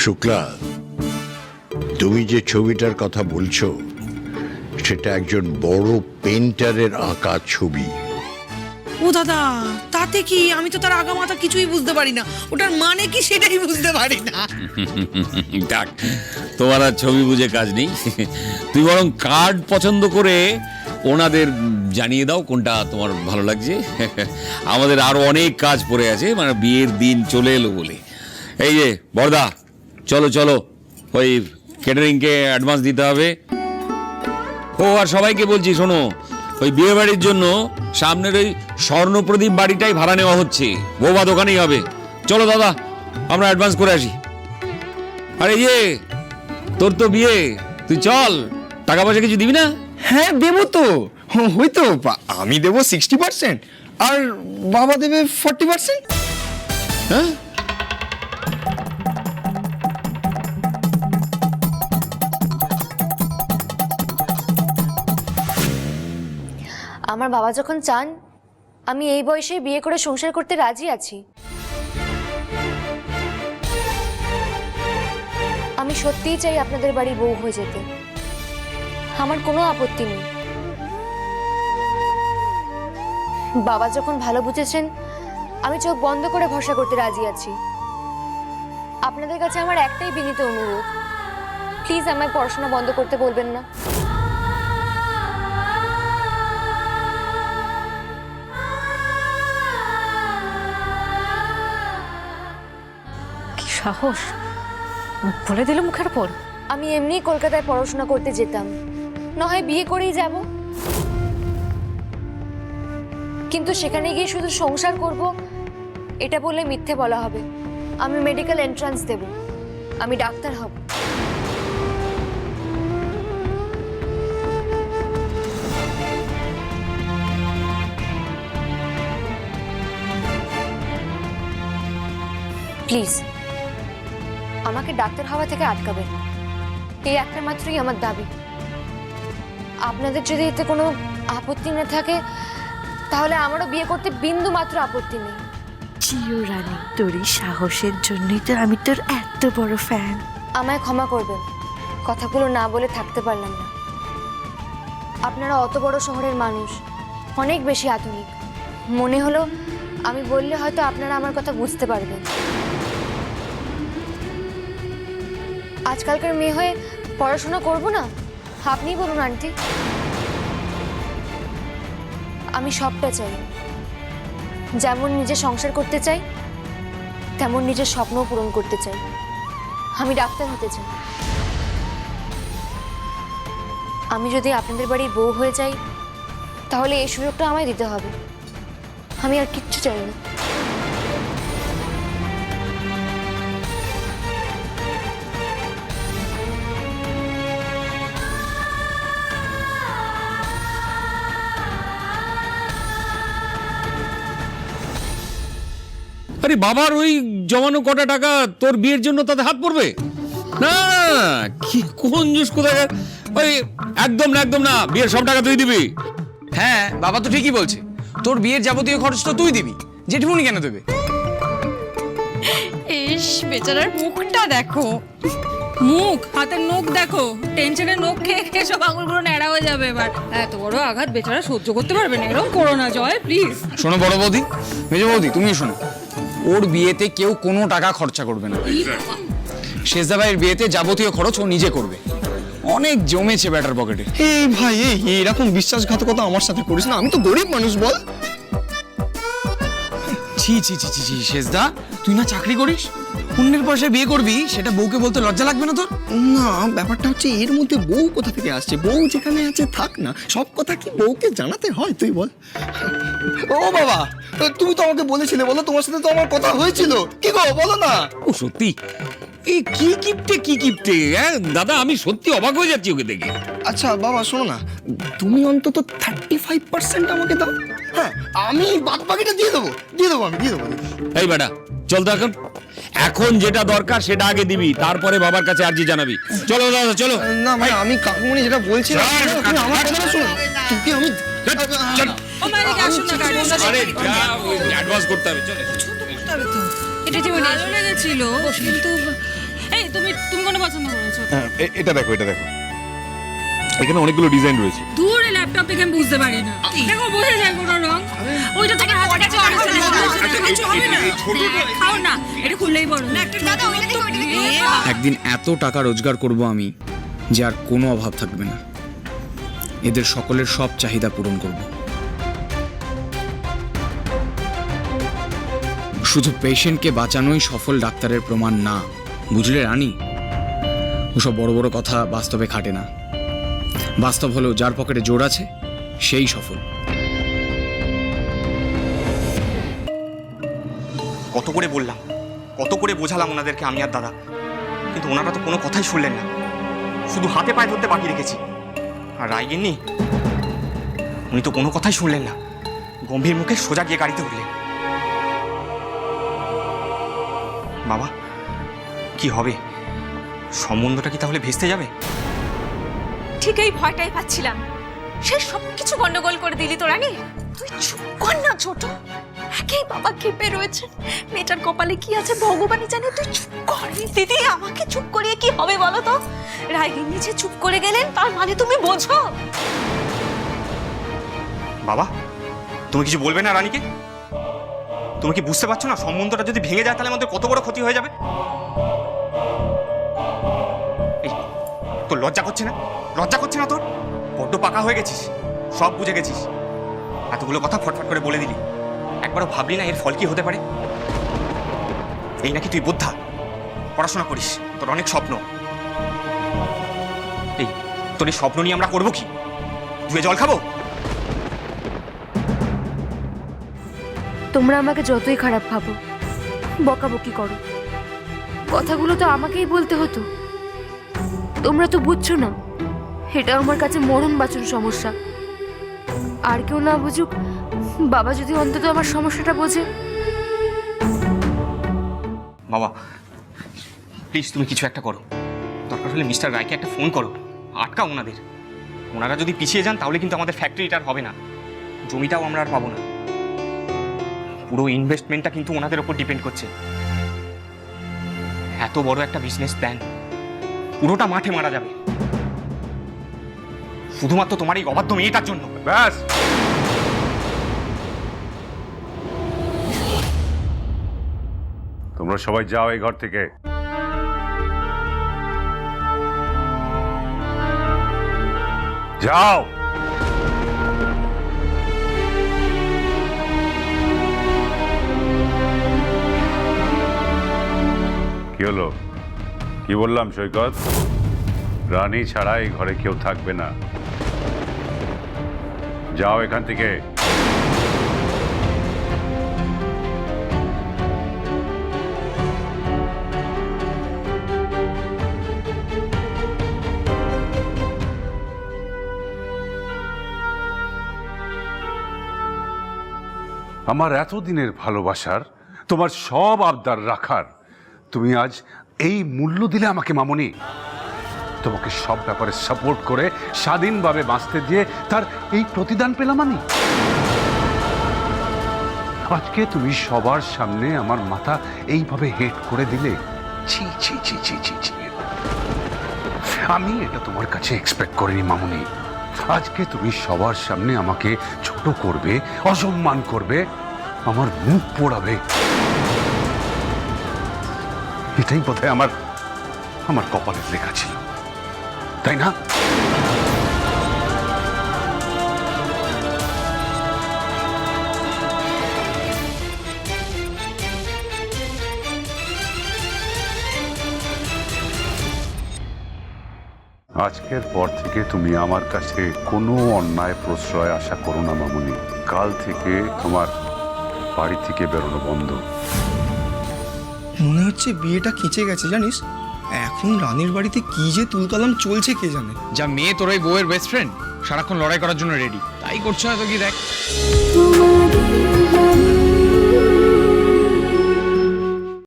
শুক্লা, তুমি যে ছবিটার কথা বলছো সেটা একজন বড় পেন্টারের আঁকা ছবি। ও দাদা, তাতে কি? আমি তো তার আগামাথা কিছুই বুঝতে পারি না, ওটার মানে কি সেটাই বুঝতে পারি না। দেখ, তোমার আর ছবি বুঝে কাজ নেই। তুই বরং কার্ড পছন্দ করে ওনাদের জানিয়ে দাও কোনটা তোমার ভালো লাগছে। আমাদের আরো অনেক কাজ পড়ে আছে, মানে বিয়ের দিন চলে এলো বলে। এই যে বড়দা, চলো চলো, ওই ক্যাটারিংকে অ্যাডভান্স দিতে হবে। ও আর সবাইকে বলছি, শোনো, ওই বিয়ে বাড়ির জন্য সামনের ওই স্বর্ণপ্রদীপ বাড়িটাই ভাড়া নেওয়া হচ্ছে, বৌবা দোকানেই হবে। চলো দাদা, আমরা অ্যাডভান্স করে আসি। আরে ইয়ে, তোর তো বিয়ে, তুই চল, টাকা পয়সা কিছু দিবি না? হ্যাঁ দেবো তো, হয়তো আমি দেবো 60% আর বাবা দেবে 40%। হ্যাঁ, আমার বাবা যখন চান আমি এই বয়সে বিয়ে করে সংসার করতে রাজি আছি। আমি সত্যিই চাই আপনাদের বাড়ি বউ হয়ে যেতে, আমার কোনো আপত্তি নেই। বাবা যখন ভালো বুঝেছেন আমি চোখ বন্ধ করে ভরসা করতে রাজি আছি। আপনাদের কাছে আমার একটাই বিনীত অনুরোধ, প্লিজ আমায় পড়াশোনা বন্ধ করতে বলবেন না। সাহস বলে দিল মুখের উপর। আমি এমনি কলকাতায় পড়াশোনা করতে যেতাম, না হয় বিয়ে করেই যাব, কিন্তু সেখানে গিয়ে শুধু সংসার করব এটা বললে মিথ্যে বলা হবে। আমি মেডিকেল এন্ট্রান্স দেব, আমি ডাক্তার হব। প্লিজ আমাকে ডাক্তার হওয়া থেকে আটকাবেন, এই একটা মাত্রই আমার দাবি। আপনাদের যদি এতে কোনো আপত্তি না থাকে তাহলে আমারও বিয়ে করতে বিন্দু মাত্র আপত্তি নেই। চিও রানী, তোর এই সাহসের জন্যই তো আমি তোর এত বড় ফ্যান। আমায় ক্ষমা করবেন, কথাগুলো না বলে থাকতে পারলাম না। আপনারা অত বড় শহরের মানুষ, অনেক বেশি আধুনিক, মনে হলো আমি বললে হয়তো আপনারা আমার কথা বুঝতে পারবেন। আজকালকার মেয়ে হয়ে পড়াশোনা করব না? আপনিই বলুন আন্টি। আমি সবটা চাই, যেমন নিজে সংসার করতে চাই তেমন নিজের স্বপ্নও পূরণ করতে চাই। আমি ডাক্তার হতে চাই। আমি যদি আপনাদের বাড়ির বউ হয়ে যাই তাহলে এই সুযোগটা আমায় দিতে হবে, আমি আর কিচ্ছু চাই না। আরে বাবার ওই জমানো কটা টাকা তোর বিয়ের জন্য তাতে হাত পড়বে না? কি কোন জুস কোথায়? ওই একদম না, একদম না, বিয়ের সব টাকা তুই দিবি। হ্যাঁ বাবা তো ঠিকই বলছে, তোর বিয়ের যাবতীয় খরচ তো তুই দিবি, জেঠিমুনি কেন দেবে? ইস, বেচারার মুখটা দেখো, মুখ, হাতের নখ দেখো, টেনশনে নখ খেয়ে খেয়ে সব আঙুলগুলো ন্যাড়া হয়ে যাবে। এবার এত বড় আঘাত বেচারা সহ্য করতে পারবে না, এরকম করো না জয়, প্লিজ। শোনো বড় বৌদি, মেজ বৌদি, তুমিও শোনো, ওর বিয়েতে কেউ কোনো টাকা খরচা করবে না। শেষদা ভাইয়ের বিয়েতে যাবতীয় খরচ ও নিজে করবে। অনেক জমেছে ব্যাটার পকেটে। এই ভাই, এইরকম বিশ্বাসঘাতকতা আমার সাথে করিস না, আমি তো গরিব মানুষ, বল। ছি ছি ছি ছি ছি, শেষদা, তুই না চাকরি করিস, অন্যের পয়সায় বিয়ে করবি, সেটা বউকে বলতে লজ্জা লাগবে না তোর? না, ব্যাপারটা হচ্ছে এর মধ্যে বউ কোথা থেকে আসছে? বউ যেখানে আছে থাক না, সব কথা কি বউকে জানাতে হয়? তুই বল। ও বাবা, তুমি তো আমাকে বলেছিলে, বলো, তোমার সাথে তো আমার কথা হয়েছিল, কি গো বলো না। ও সত্যি, এই কি কিপটে, কি কিপটে, হ্যাঁ দাদা, আমি সত্যি অবাক হয়ে যাচ্ছি ওকে দেখে। আচ্ছা বাবা শোনো না, তুমি অন্তত 35% আমাকে দাও, হ্যাঁ আমি বাদ বাকিটা দিয়ে দেবো, আমি দিয়ে দেবো। এই বেটা, চল তো এখন, এখন যেটা দরকার সেটা আগে দিবি, তারপরে বাবার কাছে আর্জি জানাবি। চলো দাদা, চলো। না মানে আমি কাকুমণি যেটা বলছি না, তুমি আমার কথা শোনো, তোকে আমি আরে যা, অ্যাডভান্স করতে হবে, চলে। এটা যে ভালো লেগেছিল, কিন্তু এই তো এটা দেখো, এটা দেখো, এখানে অনেকগুলো ডিজাইন রয়েছে। দূর ল্যাপটপ থেকে আমি বুঝতে পারি না। দেখো বোঝা যায় কোনো রং। ওইটা থেকে হাত কাছে হবে না। খাও না, এটা খুললেই বড়। একদিন এত টাকা রোজগার করব আমি যে আর কোনো অভাব থাকবে না। এদের সকলের সব চাহিদা পূরণ করব। শুধু পেশেন্টকে বাঁচানোই সফল ডাক্তারের প্রমাণ না, বুঝলে রানী? ওসব বড় বড় কথা বাস্তবে খাটে না। বাস্তব হলো যার পকেটে জোর আছে সেই সফল। কত করে বললাম, কত করে বোঝালাম ওনাদেরকে আমি আর দাদা, কিন্তু ওনারা তো কোনো কথাই শুনলেন না। শুধু হাতে পায়ে ধরতে বাকি রেখেছি। আর রায়গিন্নি, উনি তো কোনো কথাই শুনলেন না। গম্ভীর মুখে সোজা গিয়ে গাড়িতে উঠলেন। বাবা, কি হবে? সম্বন্ধটা কি তাহলে ভেস্তে যাবে? ঠিক এই ভয়টাই পাচ্ছিলাম। সে সব কিছু গন্ডগোল করে দিলি তো রানী। তুই চুপ কর না ছোট। একেই বাবা খেপে রয়েছে। মেয়েটার কপালে কি আছে ভগবানই জানে। তুই চুপ কর। দিদি, আমাকে চুপ করিয়ে কি হবে বলো তো? রায়গিন্নি যে চুপ করে গেলেন তার মানে তুমি বোঝো? বাবা, তুমি কিছু বলবে না রানীকে? তুমি কি বুঝতে পারছো না সম্বন্ধটা যদি ভেঙে যায় তাহলে আমাদের কত বড় ক্ষতি হয়ে যাবে? এই, তোর লজ্জা করছে না? লজ্জা করছে না তোর? বড্ড পাকা হয়ে গেছিস, সব বুঝে গেছিস। এতগুলো কথা ফটফট করে বলে দিলি, একবারও ভাবলি না এর ফল কি হতে পারে? এই নাকি তুই বোদ্ধা, পড়াশোনা করিস, তোর অনেক স্বপ্ন। এই, তোর এই স্বপ্ন নিয়ে আমরা করবো কি? ধুয়ে জল খাবো? তোমরা আমাকে যতই খারাপ ভাবো, বকাবকি করো, কথাগুলো তো আমাকেই বলতে হতো। তোমরা তো বুঝছো না, এটা আমার কাছে মরণ বাঁচন সমস্যা। আর কেউ না বুঝুক, বাবা যদি অন্তত আমার সমস্যাটা বোঝে। বাবা, প্লিজ তুমি কিছু একটা করো। দরকার হলে মিস্টার রায়কে একটা ফোন করো, আটকাও ওনাদের। ওনারা যদি পিছিয়ে যান তাহলে কিন্তু আমাদের ফ্যাক্টরিটা আর হবে না, জমিটাও আমরা আর পাবো না। পুরো ইনভেস্টমেন্টটা কিন্তু ওনাদের উপর ডিপেন্ড করছে। এত বড় একটা বিজনেস প্ল্যান পুরোটা মাঠে মারা যাবে শুধুমাত্র তোমার এই অবাধ্য মেয়েটার জন্য। ব্যাস, তোমরা সবাই যাও এই ঘর থেকে। যাও। কি হলো? কি বললাম সৈকত? রানী ছাড়া এই ঘরে কেউ থাকবে না। যাও এখান থেকে। আমার এতদিনের ভালোবাসার, তোমার সব আবদার রাখার তুমি আজ এই মূল্য দিলে আমাকে মামনি? তোমাকে সব ব্যাপারে সাপোর্ট করে স্বাধীনভাবে বাঁচতে দিয়ে তার এই প্রতিদান পেলাম আমি। আজকে তুমি সবার সামনে আমার মাথা এইভাবে হেট করে দিলে। ছি ছি ছি ছি ছি ছি, আমি এটা তোমার কাছে এক্সপেক্ট করিনি মামনি। আজকে তুমি সবার সামনে আমাকে ছোট করবে, অসম্মান করবে, আমার মুখ পোড়াবে। এটাই বোধহয় আমার কপালের লেখা ছিল, তাই না? আজকের পর থেকে তুমি আমার কাছে কোনো অন্যায় প্রশ্রয় আশা করো না মামুনি। কাল থেকে তোমার বাড়ি থেকে বেরোনো বন্ধ। মনে হচ্ছে বিয়েটা খিচে গেছে জানিস। এখন রানীর বাড়িতে কি যে তুলকালাম চলছে কে জানে। যা মেয়ে তোর ওই বউয়ের বেস্ট ফ্রেন্ড, সারাক্ষণ লড়াই করার জন্য রেডি। তাই করছে হয়তো, কি দেখ।